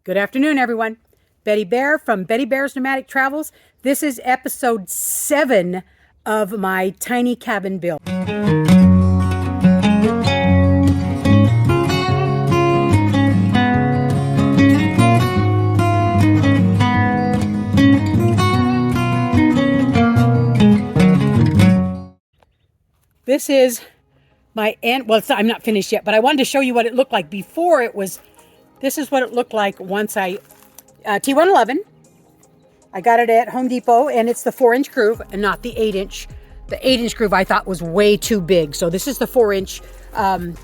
Good afternoon, everyone. Betty Bear from Betty Bear's Nomadic Travels. This is episode 7 of my tiny cabin build. This is my end. Well, I'm not finished yet, but I wanted to show you what it looked like before it was. This is what it looked like once I, T111. I got it at Home Depot, and it's the 4-inch groove and not the 8-inch. The 8-inch groove I thought was way too big. So this is the 4-inch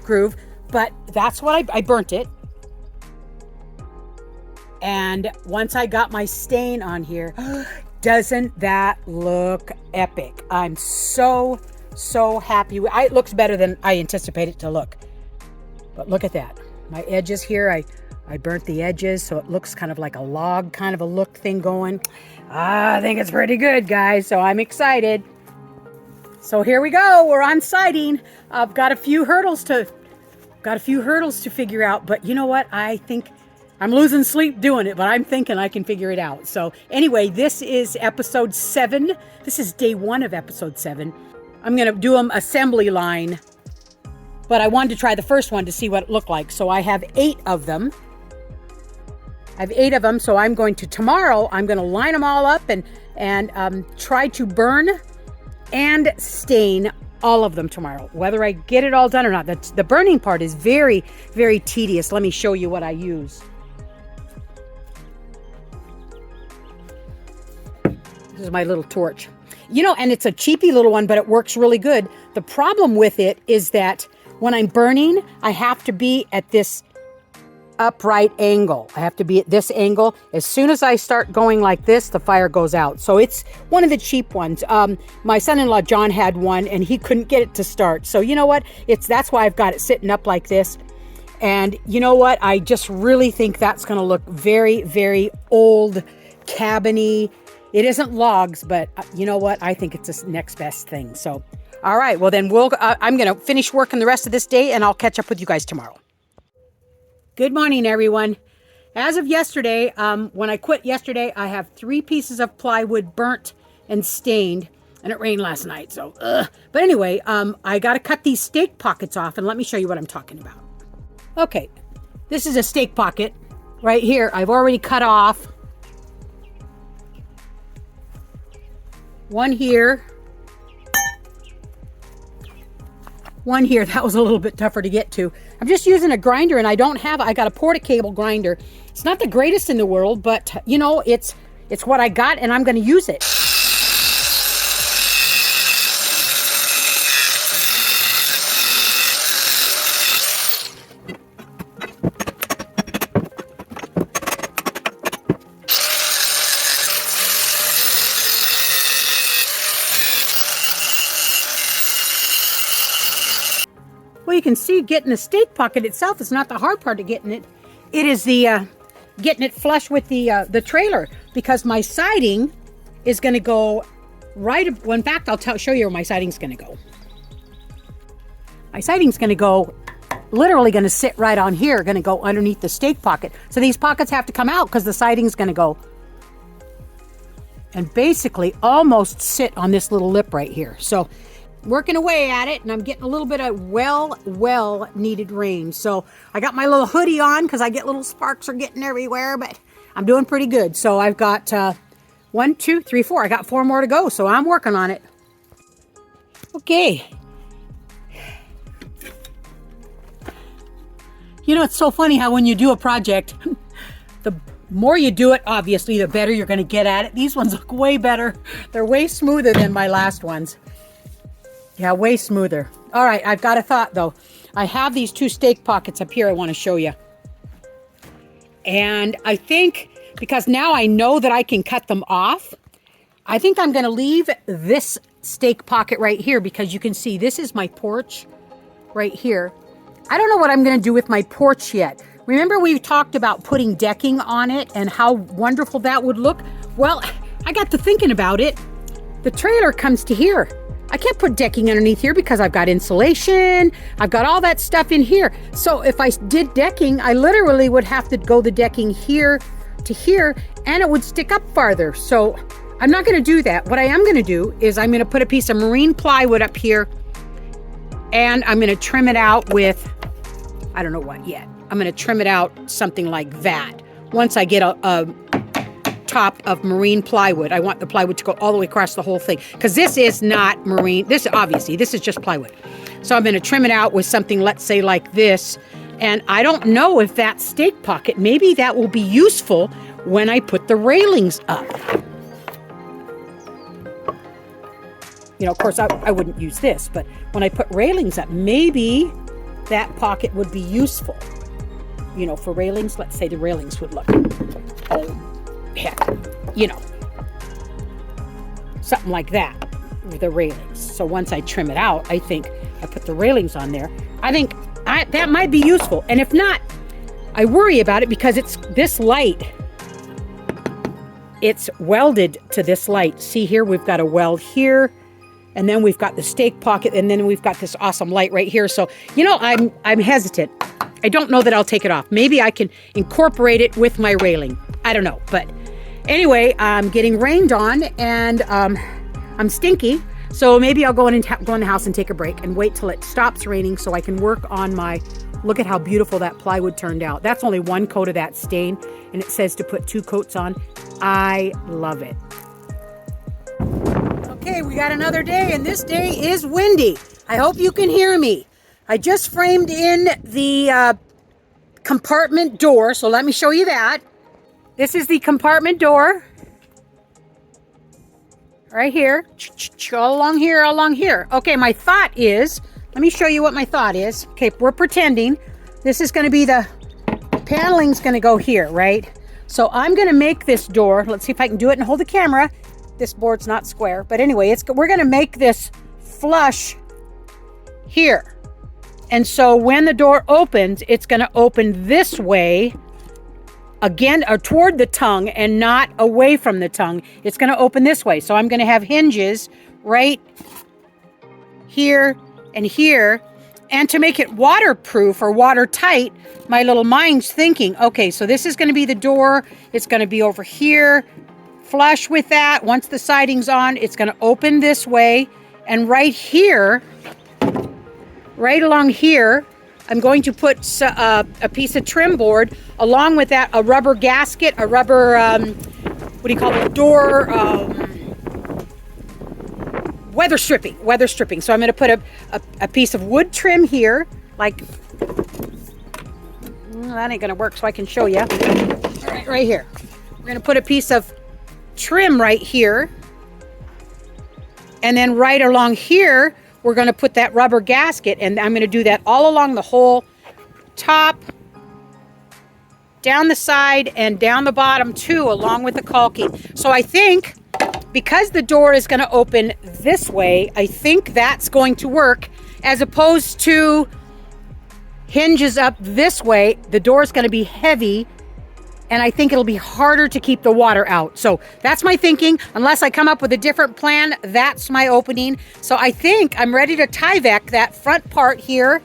groove, but that's what I burnt it. And once I got my stain on here, doesn't that look epic? I'm so happy. It looks better than I anticipated it to look. But look at that. My edges here, I burnt the edges, so it looks kind of like a log kind of a look thing going. I think it's pretty good, guys, so I'm excited. So here we go. We're on siding. I've got a few hurdles to figure out, but you know what? I think I'm losing sleep doing it, but I'm thinking I can figure it out. So anyway, this is episode 7. This is day 1 of episode 7. I'm going to do them assembly line, but I wanted to try the first one to see what it looked like. So I have 8 of them. So I'm going to, tomorrow, I'm going to line them all up and try to burn and stain all of them tomorrow, whether I get it all done or not. The burning part is very, very tedious. Let me show you what I use. This is my little torch. You know, and it's a cheapy little one, but it works really good. The problem with it is that when I'm burning, I have to be at this upright angle. I have to be at this angle. As soon as I start going like this, the fire goes out. So it's one of the cheap ones. My son-in-law John had one and he couldn't get it to start. So you know what? That's why I've got it sitting up like this. And you know what? I just really think that's going to look very, very old, cabiny. It isn't logs, but you know what? I think it's the next best thing. So, all right. Well, then I'm going to finish working the rest of this day and I'll catch up with you guys tomorrow. Good morning, everyone. As of yesterday, when I quit yesterday, I have 3 pieces of plywood burnt and stained, and it rained last night. So, but anyway, I got to cut these stake pockets off, and let me show you what I'm talking about. Okay, this is a stake pocket right here. I've already cut off one here. One here. That was a little bit tougher to get to. I'm just using a grinder, and I got a porta-cable grinder. It's not the greatest in the world, but you know, it's what I got, and I'm going to use it. Well, you can see getting the stake pocket itself is not the hard part of getting it. It is the getting it flush with the trailer, because my siding is going to go right. Well, in fact, I'll show you where my siding's going to go. My siding's going to go, literally going to sit right on here, going to go underneath the stake pocket. So these pockets have to come out because the siding's going to go and basically almost sit on this little lip right here. So working away at it, and I'm getting a little bit of well needed rain. So I got my little hoodie on because I get little sparks are getting everywhere, but I'm doing pretty good. So I've got 1, 2, 3, 4. I got 4 more to go, so I'm working on it. Okay. You know, it's so funny how when you do a project, the more you do it, obviously, the better you're going to get at it. These ones look way better. They're way smoother than my last ones. Yeah, way smoother. All right, I've got a thought, though. I have these 2 stake pockets up here I want to show you. And I think, because now I know that I can cut them off, I think I'm going to leave this stake pocket right here, because you can see this is my porch right here. I don't know what I'm going to do with my porch yet. Remember we talked about putting decking on it and how wonderful that would look? Well, I got to thinking about it. The trailer comes to here. I can't put decking underneath here because I've got insulation. I've got all that stuff in here. So if I did decking, I literally would have to go the decking here to here, and it would stick up farther. So I'm not going to do that. What I am going to do is I'm going to put a piece of marine plywood up here, and I'm going to trim it out with, I don't know what yet. I'm going to trim it out something like that. Once I get a top of marine plywood, I want the plywood to go all the way across the whole thing, because this is not marine. This is just plywood. So I'm going to trim it out with something, let's say like this. And I don't know if that stake pocket, maybe that will be useful when I put the railings up. You know, of course, I wouldn't use this, but when I put railings up, maybe that pocket would be useful. You know, for railings, let's say the railings would look, oh, heck, you know, something like that with the railings. So once I trim it out, I think I put the railings on there. I think that might be useful. And if not, I worry about it because it's this light. It's welded to this light. See here, we've got a weld here, and then we've got the stake pocket, and then we've got this awesome light right here. So, you know, I'm hesitant. I don't know that I'll take it off. Maybe I can incorporate it with my railing. I don't know. But anyway, I'm getting rained on, and I'm stinky. So maybe I'll go in the house and take a break and wait till it stops raining so I can work on my, look at how beautiful that plywood turned out. That's only one coat of that stain, and it says to put 2 coats on. I love it. Okay, we got another day, and this day is windy. I hope you can hear me. I just framed in the compartment door, so let me show you that. This is the compartment door. Right here. All along here, all along here. Okay, my thought is, let me show you what my thought is. Okay, we're pretending this is going to be the paneling's going to go here, right? So I'm going to make this door. Let's see if I can do it and hold the camera. This board's not square, but anyway, we're going to make this flush here. And so when the door opens, it's going to open this way, again, or toward the tongue and not away from the tongue. It's going to open this way. So I'm going to have hinges right here and here. And to make it waterproof or watertight, my little mind's thinking, okay, so this is going to be the door. It's going to be over here, flush with that. Once the siding's on, it's going to open this way. And right here, right along here, I'm going to put a piece of trim board along with that, a rubber gasket, a rubber, what do you call it, door, weather stripping. So I'm going to put a piece of wood trim here, like, that ain't going to work, so I can show you. Right here. We're going to put a piece of trim right here. And then right along here, we're going to put that rubber gasket, and I'm going to do that all along the whole top, down the side, and down the bottom too, along with the caulking. So I think because the door is going to open this way, I think that's going to work, as opposed to hinges up this way. The door is going to be heavy, and I think it'll be harder to keep the water out. So that's my thinking. Unless I come up with a different plan, that's my opening. So I think I'm ready to Tyvek that front part here.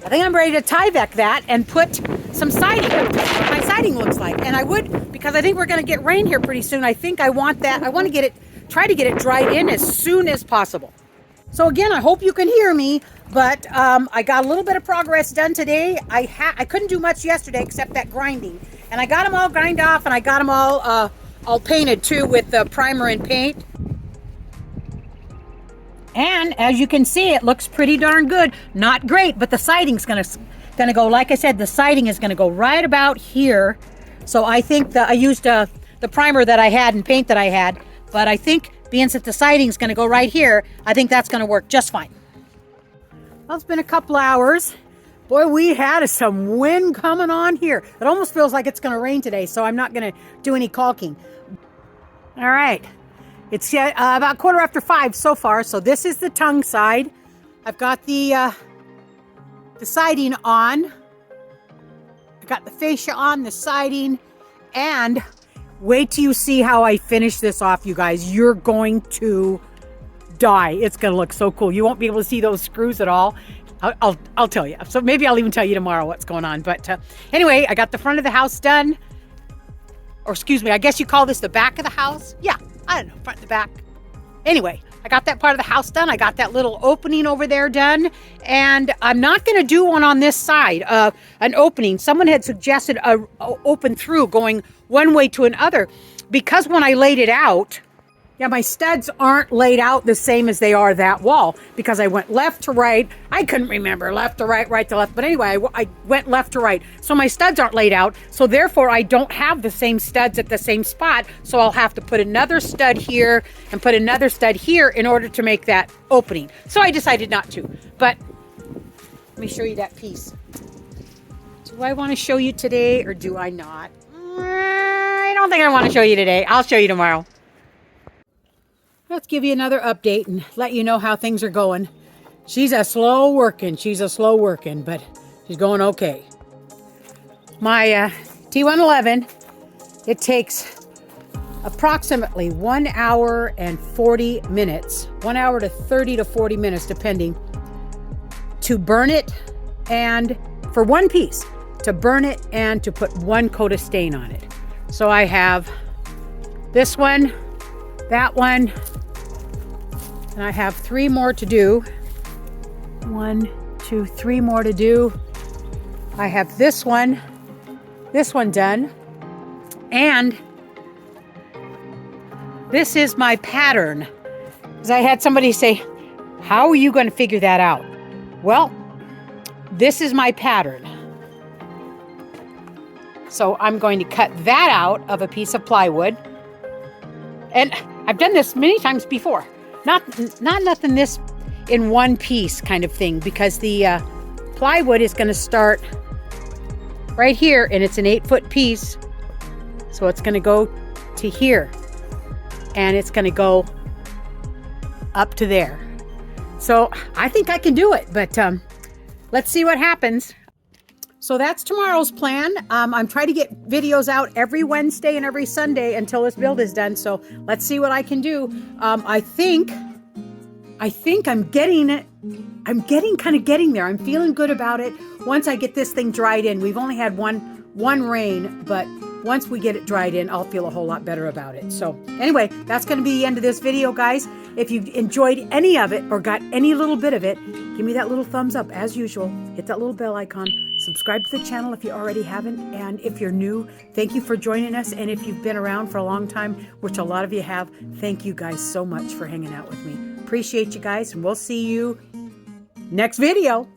I think I'm ready to Tyvek that and put some siding up to what my siding looks like. And I would, because I think we're going to get rain here pretty soon. I think I want that. I want to try to get it dried in as soon as possible. So again, I hope you can hear me, but I got a little bit of progress done today. I couldn't do much yesterday except that grinding, and I got them all grind off, and I got them all painted too with the primer and paint. And as you can see, it looks pretty darn good. Not great, but the siding's gonna go, like I said, the siding is gonna go right about here. So I think I used the primer that I had and paint that I had, but I think being that the siding's gonna go right here, I think that's gonna work just fine. Well, it's been a couple hours. Boy, we had some wind coming on here. It almost feels like it's gonna rain today, so I'm not gonna do any caulking. All right. It's about 5:15 so far, so this is the tongue side. I've got the siding on. I got the fascia on, the siding, and wait till you see how I finish this off, you guys. You're going to die. It's going to look so cool. You won't be able to see those screws at all. I'll tell you. So maybe I'll even tell you tomorrow what's going on. But anyway, I got the front of the house done. Or excuse me, I guess you call this the back of the house. Yeah, I don't know, front and the back. Anyway, I got that part of the house done. I got that little opening over there done. And I'm not going to do one on this side, an opening. Someone had suggested a open through going one way to another. Because when I laid it out, yeah, my studs aren't laid out the same as they are that wall because I went left to right. I couldn't remember left to right, right to left. But anyway, I went left to right. So my studs aren't laid out. So therefore, I don't have the same studs at the same spot. So I'll have to put another stud here and put another stud here in order to make that opening. So I decided not to. But let me show you that piece. Do I want to show you today or do I not? I don't think I want to show you today. I'll show you tomorrow. Let's give you another update and let you know how things are going. She's a slow working, but she's going okay. My T111, it takes approximately 1 hour and 40 minutes, 1 hour to 30 to 40 minutes, depending, to burn it and for one piece, to burn it and to put one coat of stain on it. So I have this one, that one, and I have 3 more to do. 1, 2, 3 more to do. I have this one done, and this is my pattern. Because I had somebody say, how are you going to figure that out? Well, this is my pattern. So I'm going to cut that out of a piece of plywood. And I've done this many times before. Not nothing this in one piece kind of thing, because the plywood is going to start right here, and it's an 8-foot piece. So it's going to go to here, and it's going to go up to there. So I think I can do it, but let's see what happens. So that's tomorrow's plan. I'm trying to get videos out every Wednesday and every Sunday until this build is done. So let's see what I can do. I think I'm getting it. I'm getting there. I'm feeling good about it. Once I get this thing dried in, we've only had one rain, but once we get it dried in, I'll feel a whole lot better about it. So anyway, that's going to be the end of this video, guys. If you enjoyed any of it or got any little bit of it, give me that little thumbs up as usual. Hit that little bell icon. Subscribe to the channel if you already haven't. And if you're new, thank you for joining us. And if you've been around for a long time, which a lot of you have, thank you guys so much for hanging out with me. Appreciate you guys, and we'll see you next video.